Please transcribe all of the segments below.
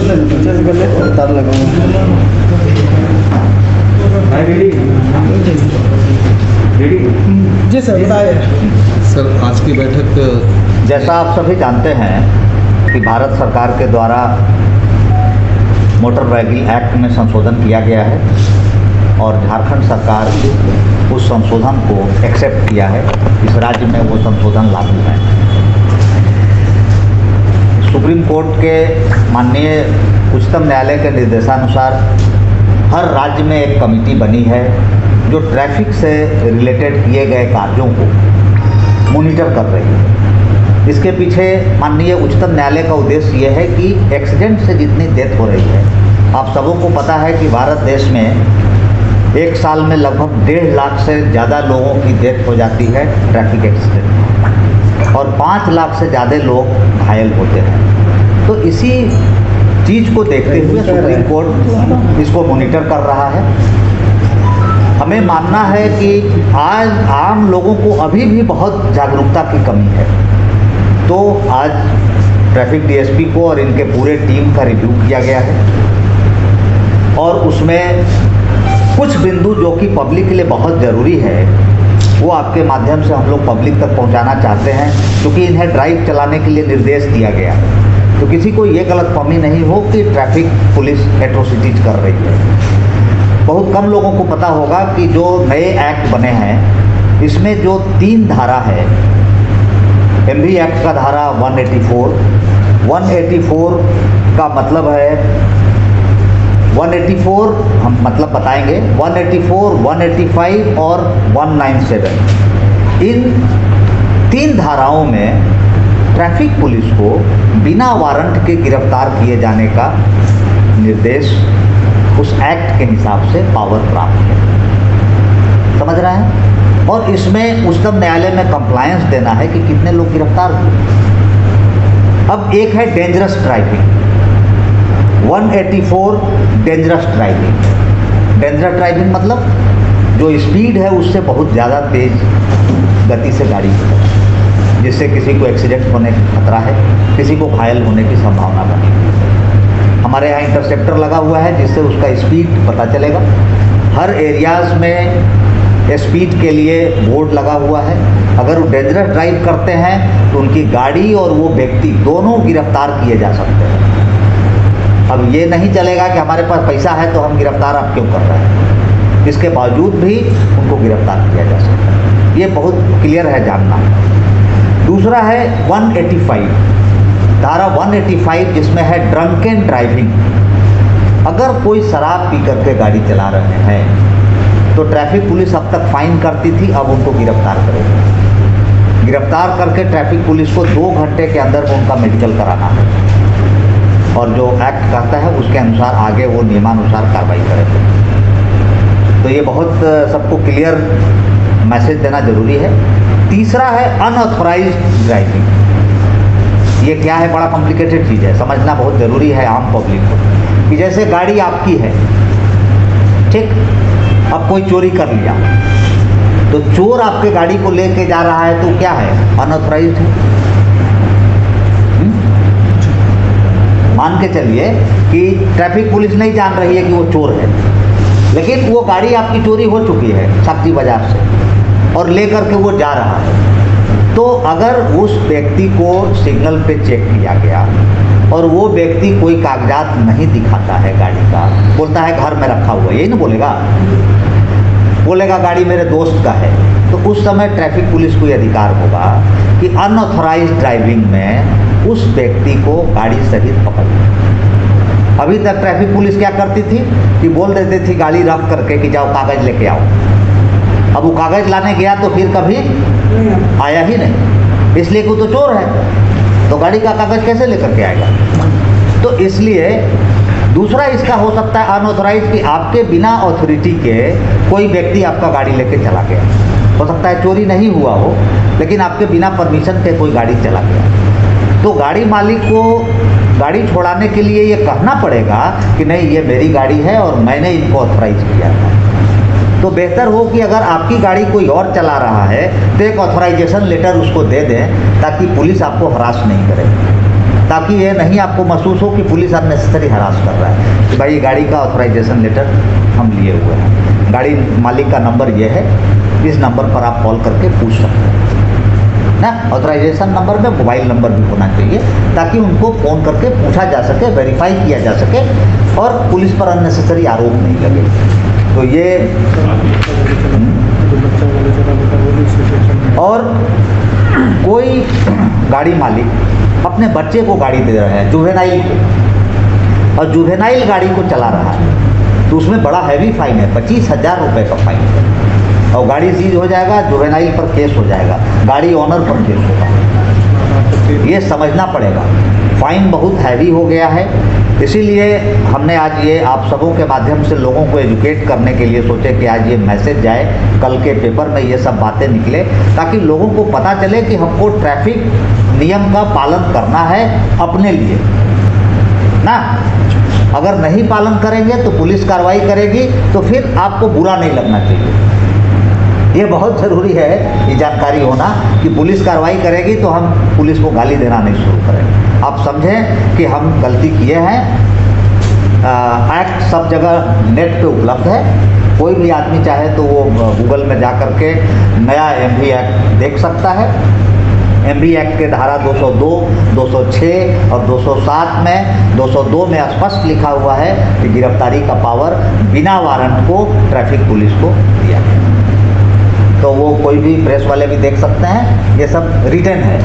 तार लगाऊंगा। जी सर बताइए। सर आज की बैठक जैसा आप सभी जानते हैं कि भारत सरकार के द्वारा मोटर व्हीकल एक्ट में संशोधन किया गया है और झारखंड सरकार उस संशोधन को एक्सेप्ट किया है। इस राज्य में वो संशोधन लागू है। सुप्रीम कोर्ट के माननीय उच्चतम न्यायालय के निर्देशानुसार हर राज्य में एक कमेटी बनी है जो ट्रैफिक से रिलेटेड किए गए कार्यों को मॉनिटर कर रही है। इसके पीछे माननीय उच्चतम न्यायालय का उद्देश्य ये है कि एक्सीडेंट से जितनी डेथ हो रही है, आप सबों को पता है कि भारत देश में एक साल में लगभग 1.5 लाख से ज़्यादा लोगों की डेथ हो जाती है ट्रैफिक एक्सीडेंट में और 5 लाख से ज़्यादा लोग घायल होते हैं। तो इसी चीज़ को देखते हुए सुप्रीम कोर्ट इसको मॉनिटर कर रहा है। हमें मानना है कि आज आम लोगों को अभी भी बहुत जागरूकता की कमी है। तो आज ट्रैफिक डीएसपी को और इनके पूरे टीम का रिव्यू किया गया है और उसमें कुछ बिंदु जो कि पब्लिक के लिए बहुत ज़रूरी है वो आपके माध्यम से हम लोग पब्लिक तक पहुंचाना चाहते हैं, क्योंकि इन्हें ड्राइव चलाने के लिए निर्देश दिया गया है। तो किसी को ये गलतफहमी नहीं हो कि ट्रैफिक पुलिस एट्रोसिटीज कर रही है। बहुत कम लोगों को पता होगा कि जो नए एक्ट बने हैं इसमें जो 3 धारा है, एमवी एक्ट का धारा 184 का मतलब है 184 हम मतलब बताएंगे 184, 185 और 197। इन 3 धाराओं में ट्रैफिक पुलिस को बिना वारंट के गिरफ्तार किए जाने का निर्देश उस एक्ट के हिसाब से पावर प्राप्त है। समझ रहे हैं? और इसमें उच्चतम न्यायालय में कंप्लायंस देना है कि कितने लोग गिरफ्तार हुए। अब एक है dangerous driving, 184 dangerous driving. Dangerous driving मतलब जो स्पीड है उससे बहुत ज़्यादा तेज गति से गाड़ी चलाना, जिससे किसी को एक्सीडेंट होने का खतरा है, किसी को घायल होने की संभावना बनी। हमारे यहाँ इंटरसेप्टर लगा हुआ है जिससे उसका स्पीड पता चलेगा। हर एरियाज़ में स्पीड के लिए बोर्ड लगा हुआ है। अगर वो डेंजरस ड्राइव करते हैं तो उनकी गाड़ी और वो व्यक्ति दोनों गिरफ्तार किए जा सकते हैं। अब ये नहीं चलेगा कि हमारे पास पैसा है तो हम गिरफ्तार आप क्यों कर रहे हैं, इसके बावजूद भी उनको गिरफ्तार किया जा सकता है। ये बहुत क्लियर है जानना। दूसरा है 185 धारा 185 जिसमें है ड्रंकन ड्राइविंग। अगर कोई शराब पी करके गाड़ी चला रहे हैं तो ट्रैफिक पुलिस अब तक फाइन करती थी, अब उनको गिरफ्तार करेगी। गिरफ्तार करके ट्रैफिक पुलिस को 2 घंटे के अंदर उनका मेडिकल कराना है और जो एक्ट कहता है उसके अनुसार आगे वो नियमानुसार कार्रवाई करेंगे। तो ये बहुत सबको क्लियर मैसेज देना जरूरी है। तीसरा है अनऑथराइज्ड ड्राइविंग। ये क्या है? बड़ा कॉम्प्लिकेटेड चीज़ है, समझना बहुत ज़रूरी है आम पब्लिक को। कि जैसे गाड़ी आपकी है, ठीक, अब कोई चोरी कर लिया तो चोर आपके गाड़ी को लेके जा रहा है तो क्या है? अनऑथराइज्ड है। मान के चलिए कि ट्रैफिक पुलिस नहीं जान रही है कि वो चोर है, लेकिन वो गाड़ी आपकी चोरी हो चुकी है शक्ति बाजार से और लेकर के वो जा रहा है। तो अगर उस व्यक्ति को सिग्नल पे चेक किया गया और वो व्यक्ति कोई कागजात नहीं दिखाता है गाड़ी का, बोलता है घर में रखा हुआ, यही ना बोलेगा गाड़ी मेरे दोस्त का है, तो उस समय ट्रैफिक पुलिस को अधिकार होगा कि अनऑथराइज्ड ड्राइविंग में उस व्यक्ति को गाड़ी सहित पकड़ना। अभी तक ट्रैफिक पुलिस क्या करती थी कि बोल देती थी गाड़ी रख करके कि जाओ कागज लेके आओ। अब वो कागज लाने गया तो फिर कभी आया ही नहीं, इसलिए कि वो तो चोर है, तो गाड़ी का कागज कैसे लेकर के आएगा? तो इसलिए दूसरा इसका हो सकता है अनऑथराइज कि आपके बिना अथॉरिटी के कोई व्यक्ति आपका गाड़ी लेके चला गया। हो सकता है चोरी नहीं हुआ हो, लेकिन आपके बिना परमिशन के कोई गाड़ी चला गया। तो गाड़ी मालिक को गाड़ी छोड़ाने के लिए ये कहना पड़ेगा कि नहीं ये मेरी गाड़ी है और मैंने इनको ऑथराइज किया था। तो बेहतर हो कि अगर आपकी गाड़ी कोई और चला रहा है तो एक ऑथराइजेशन लेटर उसको दे दें ताकि पुलिस आपको हरास नहीं करे, ताकि ये नहीं आपको महसूस हो कि पुलिस अननेसेसरी हरास कर रहा है कि भाई गाड़ी का ऑथराइजेशन लेटर हम लिए हुए हैं, गाड़ी मालिक का नंबर ये है, इस नंबर पर आप कॉल करके पूछ सकते हैं ना। ऑथराइजेशन नंबर में मोबाइल नंबर भी होना चाहिए ताकि उनको फ़ोन करके पूछा जा सके, वेरीफाई किया जा सके और पुलिस पर अननेसेसरी आरोप नहीं लगे। तो ये और कोई गाड़ी मालिक अपने बच्चे को गाड़ी दे रहा है जुवेनाइल को, और जुवेनाइल गाड़ी को चला रहा है तो उसमें बड़ा हैवी फाइन है, 25,000 रुपये का फाइन है, और गाड़ी सीज हो जाएगा, जुवेनाइल पर केस हो जाएगा, गाड़ी ऑनर पर केस होगा। ये समझना पड़ेगा, फाइन बहुत हैवी हो गया है। इसीलिए हमने आज ये आप सबों के माध्यम से लोगों को एजुकेट करने के लिए सोचे कि आज ये मैसेज जाए, कल के पेपर में ये सब बातें निकले, ताकि लोगों को पता चले कि हमको ट्रैफिक नियम का पालन करना है अपने लिए ना। अगर नहीं पालन करेंगे तो पुलिस कार्रवाई करेगी, तो फिर आपको बुरा नहीं लगना चाहिए। ये बहुत ज़रूरी है ये जानकारी होना कि पुलिस कार्रवाई करेगी तो हम पुलिस को गाली देना नहीं शुरू करेंगे। आप समझें कि हम गलती किए हैं। एक्ट सब जगह नेट पे उपलब्ध है, कोई भी आदमी चाहे तो वो गूगल में जा कर के नया MV एक्ट देख सकता है। MV एक्ट के धारा 202, 206 और 207 में 202 में स्पष्ट लिखा हुआ है कि गिरफ्तारी का पावर बिना वारंट को ट्रैफिक पुलिस को दिया गया। तो वो कोई भी प्रेस वाले भी देख सकते हैं, ये सब रिटन है।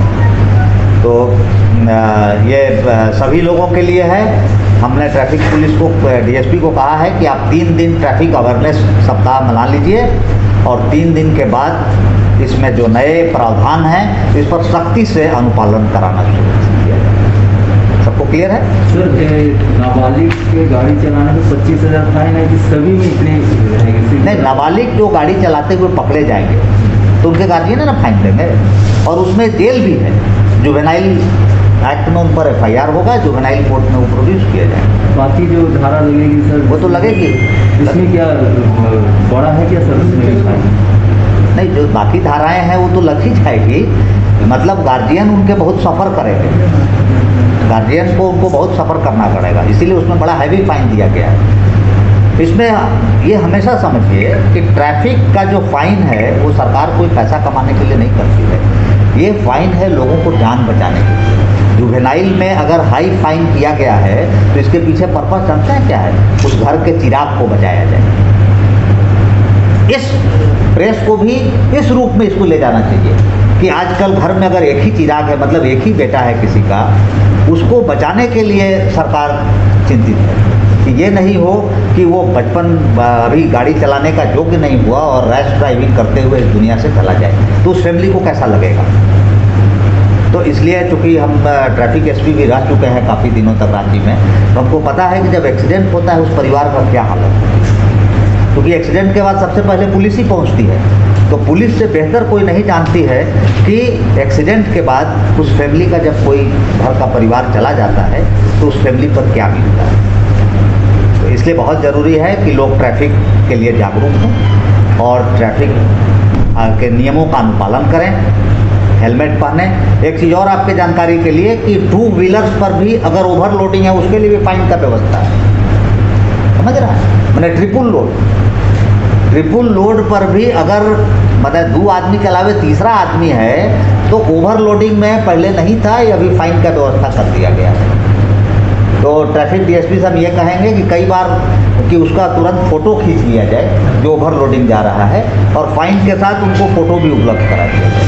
तो ये सभी लोगों के लिए है। हमने ट्रैफिक पुलिस को, DSP को कहा है कि आप 3 दिन ट्रैफिक अवेयरनेस सप्ताह मना लीजिए और 3 दिन के बाद इसमें जो नए प्रावधान हैं इस पर सख्ती से अनुपालन कराना शुरू किया जाए। सबको क्लियर है? सर, नाबालिग के गाड़ी चलाने में 25,000 फाइन है कि सभी में इतने रहेंगे? नहीं, नाबालिग जो गाड़ी चलाते हुए पकड़े जाएंगे तो उनके गार्जियन है ना फाइन देंगे, और उसमें जेल भी है। जुवेनाइल एक्ट में उन पर FIR होगा, जुवेनाइल कोर्ट में वो प्रोड्यूस किया जाएगा। बाकी जो धारा लगेगी सर, वो तो लगेगी। इसमें क्या बड़ा है क्या सर उसमें भी फाइन? नहीं, जो बाकी धाराएं हैं वो तो लग ही जाएगी। मतलब गार्जियन उनके बहुत सफ़र करेंगे, गार्जियन को उनको बहुत सफ़र करना पड़ेगा, इसीलिए उसमें बड़ा हैवी फाइन दिया गया है। इसमें ये हमेशा समझिए कि ट्रैफिक का जो फाइन है वो सरकार कोई पैसा कमाने के लिए नहीं करती है, ये फाइन है लोगों को जान बचाने के लिए। जुवेनाइल में अगर हाई फाइन किया गया है तो इसके पीछे पर्पस जानते हैं क्या है? उस घर के चिराग को बचाया जाए। इस प्रेस को भी इस रूप में इसको ले जाना चाहिए कि आजकल घर में अगर एक ही चिराग है, मतलब एक ही बेटा है किसी का, उसको बचाने के लिए सरकार चिंतित है कि ये नहीं हो कि वो बचपन अभी गाड़ी चलाने का योग्य नहीं हुआ और रैश ड्राइविंग करते हुए इस दुनिया से चला जाए, तो उस फैमिली को कैसा लगेगा। तो इसलिए चूँकि हम ट्रैफिक SP भी रह चुके हैं काफ़ी दिनों तक रांची में, तो हमको पता है कि जब एक्सीडेंट होता है उस परिवार का क्या हालत होती है, क्योंकि एक्सीडेंट के बाद सबसे पहले पुलिस ही पहुंचती है। तो पुलिस से बेहतर कोई नहीं जानती है कि एक्सीडेंट के बाद उस फैमिली का जब कोई घर का परिवार चला जाता है तो उस फैमिली पर क्या बीतता है। तो इसलिए बहुत ज़रूरी है कि लोग ट्रैफिक के लिए जागरूक हों और ट्रैफिक के नियमों का अनुपालन करें, हेलमेट पहने। एक चीज़ और आपके जानकारी के लिए कि 2 व्हीलर्स पर भी अगर ओवरलोडिंग है उसके लिए भी फाइन का व्यवस्था है, समझ रहा है? मैंने ट्रिपल लोड पर भी अगर मतलब 2 आदमी के अलावे तीसरा आदमी है तो ओवरलोडिंग में पहले नहीं था, ये अभी फाइन का व्यवस्था कर दिया गया है। तो ट्रैफिक DSP से हम ये कहेंगे कि कई बार कि उसका तुरंत फ़ोटो खींच लिया जाए जो ओवरलोडिंग जा रहा है, और फाइन के साथ उनको फ़ोटो भी उपलब्ध करा दिया जाए।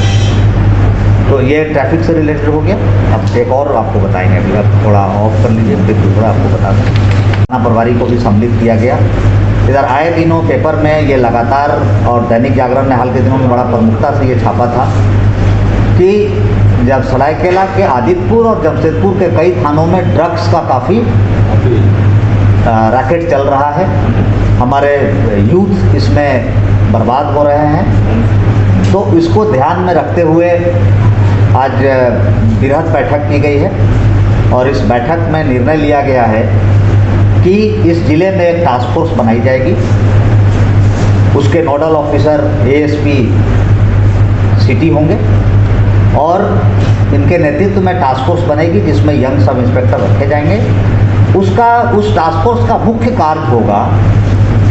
तो ये ट्रैफिक से रिलेटेड हो गया। अब एक और आपको बताएंगे, अभी आप थोड़ा ऑफ कर लीजिए, फिर दूसरा आपको बता दें। थाना प्रभारी को भी सम्मिलित किया गया। इधर आए दिनों पेपर में ये लगातार, और दैनिक जागरण ने हाल के दिनों में बड़ा प्रमुखता से ये छापा था कि जब सरायकेला के आदितपुर और जमशेदपुर के कई थानों में ड्रग्स का काफ़ी रैकेट चल रहा है, हमारे यूथ इसमें बर्बाद हो रहे हैं। तो इसको ध्यान में रखते हुए आज बृहद बैठक की गई है, और इस बैठक में निर्णय लिया गया है कि इस ज़िले में एक टास्क फोर्स बनाई जाएगी। उसके नोडल ऑफिसर ASP सिटी होंगे, और इनके नेतृत्व में टास्क फोर्स बनेगी जिसमें यंग सब इंस्पेक्टर रखे जाएंगे। उस टास्क फोर्स का मुख्य कार्य होगा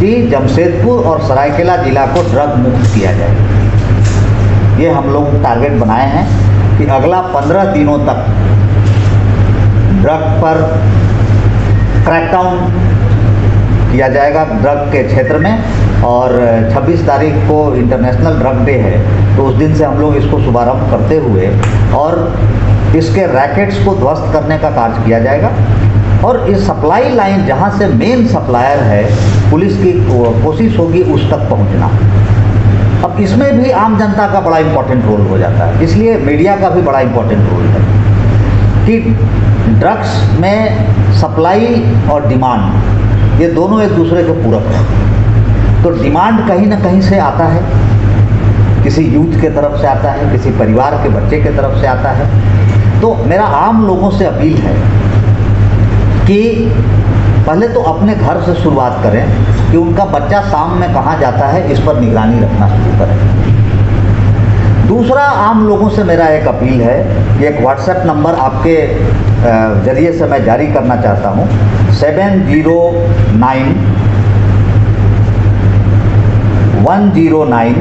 कि जमशेदपुर और सरायकेला जिला को ड्रग मुक्त किया जाए। ये हम लोग टारगेट बनाए हैं कि अगला 15 दिनों तक ड्रग पर क्रैकडाउन किया जाएगा ड्रग के क्षेत्र में। और 26 तारीख को इंटरनेशनल ड्रग डे है, तो उस दिन से हम लोग इसको शुभारंभ करते हुए और इसके रैकेट्स को ध्वस्त करने का कार्य किया जाएगा। और इस सप्लाई लाइन जहां से मेन सप्लायर है, पुलिस की कोशिश होगी उस तक पहुंचना। अब इसमें भी आम जनता का बड़ा इम्पोर्टेंट रोल हो जाता है, इसलिए मीडिया का भी बड़ा इम्पोर्टेंट रोल है कि ड्रग्स में सप्लाई और डिमांड ये दोनों एक दूसरे के पूरक हैं। तो डिमांड कहीं ना कहीं से आता है, किसी यूथ के तरफ से आता है, किसी परिवार के बच्चे के तरफ से आता है। तो मेरा आम लोगों से अपील है कि पहले तो अपने घर से शुरुआत करें कि उनका बच्चा शाम में कहाँ जाता है, इस पर निगरानी रखना शुरू करें। दूसरा, आम लोगों से मेरा एक अपील है, एक व्हाट्सएप नंबर आपके ज़रिए से मैं जारी करना चाहता हूँ, 709 109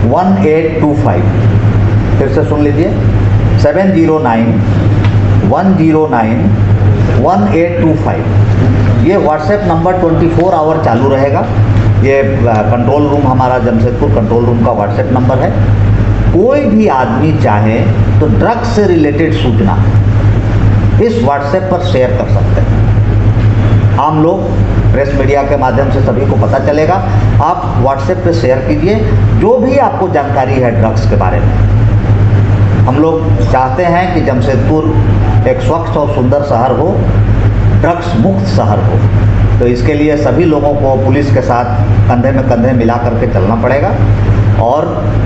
1825। फिर से सुन लीजिए, 709 109 1825। ये व्हाट्सएप नंबर 24 आवर चालू रहेगा। ये कंट्रोल रूम, हमारा जमशेदपुर कंट्रोल रूम का व्हाट्सएप नंबर है। कोई भी आदमी चाहे तो ड्रग्स से रिलेटेड सूचना इस व्हाट्सएप पर शेयर कर सकते हैं। आम लोग प्रेस मीडिया के माध्यम से सभी को पता चलेगा। आप व्हाट्सएप पे शेयर कीजिए जो भी आपको जानकारी है ड्रग्स के बारे में। हम लोग चाहते हैं कि जमशेदपुर एक स्वच्छ और सुंदर शहर हो, ड्रग्स मुक्त शहर हो। तो इसके लिए सभी लोगों को पुलिस के साथ कंधे में कंधे मिला करके चलना पड़ेगा। और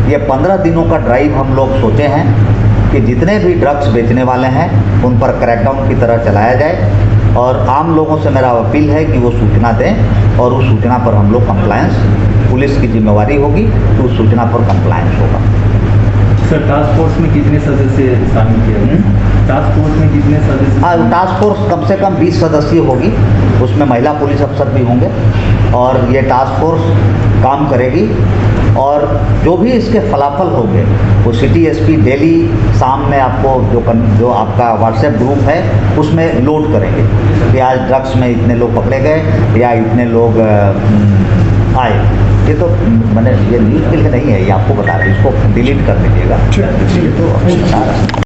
ये 15 दिनों का ड्राइव हम लोग सोचे हैं कि जितने भी ड्रग्स बेचने वाले हैं उन पर क्रैकडाउन की तरह चलाया जाए। और आम लोगों से मेरा अपील है कि वो सूचना दें और उस सूचना पर हम लोग कंप्लायंस, पुलिस की जिम्मेवारी होगी तो उस सूचना पर कंप्लायंस होगा। सर, टास्क फोर्स में कितने सदस्य शामिल किए गए? टास्क फोर्स में कितने सदस्य? टास्क फोर्स कम से कम 20 सदस्यीय होगी, उसमें महिला पुलिस अफसर भी होंगे और ये टास्क फोर्स काम करेगी। और जो भी इसके फलाफल होंगे वो सिटी एसपी डेली शाम में आपको जो आपका व्हाट्सएप ग्रुप है उसमें लोड करेंगे कि आज ड्रग्स में इतने लोग पकड़े गए या इतने लोग आए। ये तो मैंने ये न्यूज़ के लिए नहीं है, ये आपको बता रहे, इसको डिलीट कर दीजिएगा।